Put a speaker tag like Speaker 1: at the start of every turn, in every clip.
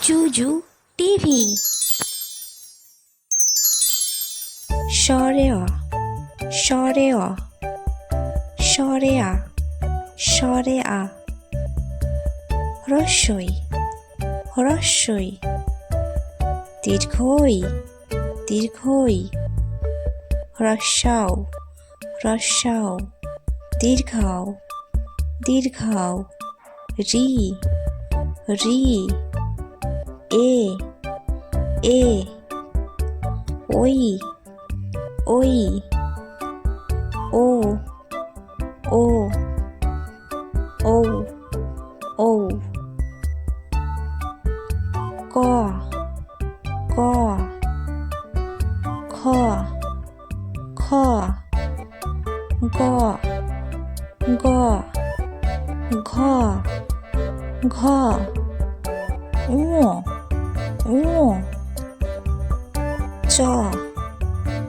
Speaker 1: জুজু TV. সরে অ সরে অ সরে আ সরে আ হ্রস্বই হ্রস্বই দীর্ঘই দীর্ঘই হ্রস্বাও হ্রস্বাও দীর্ঘাও দীর্ঘাও রি রি এ এ ওই ওই ও ও ঔ ঔ ক ক খ খ গ গ ঘ ঘ ঙ ঙ চ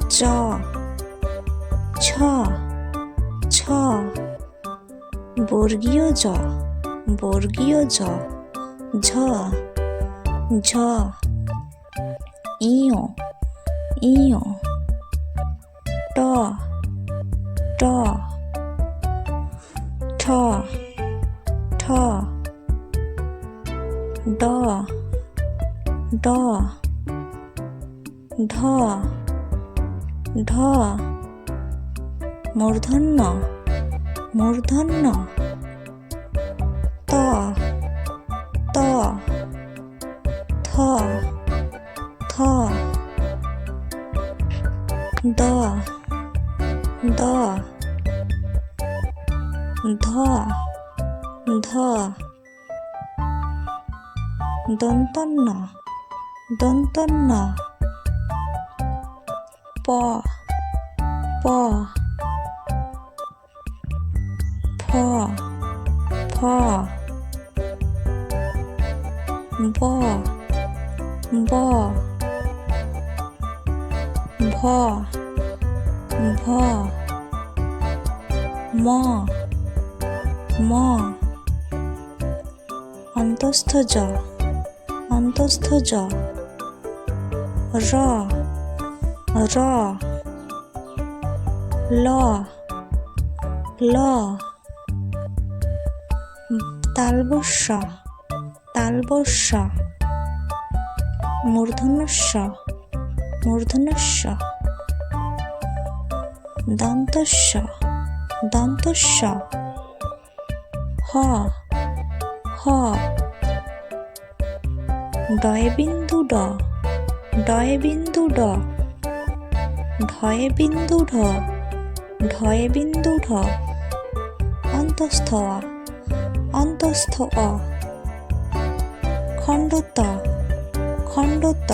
Speaker 1: চ ছ ছ বর্গীয় জ বর্গীয় জ ঝ ঝ ইয় ইয় ট ট ঠ ঠ ড ড ঢ ঢ মূর্ধন্য মূর্ধন্য ত ত থ থ দ দ ধ ধ দন্তন্য দন্তন্য প প ফ ফ ব ব ভ ভ ম ম অন্তস্থ জ অন্তস্থ জ র র ল ল তালবস্য তালবস্য মূর্ধন্যস্য মূর্ধন্যস্য দন্তস্য দন্তস্য হ হ ডয় বিন্দু ড ডয় বিন্দু ড ঢয় বিন্দু ঢ ঢয় বিন্দু ঢ অন্তস্থ অ অন্তস্থ অ খণ্ডত খণ্ডত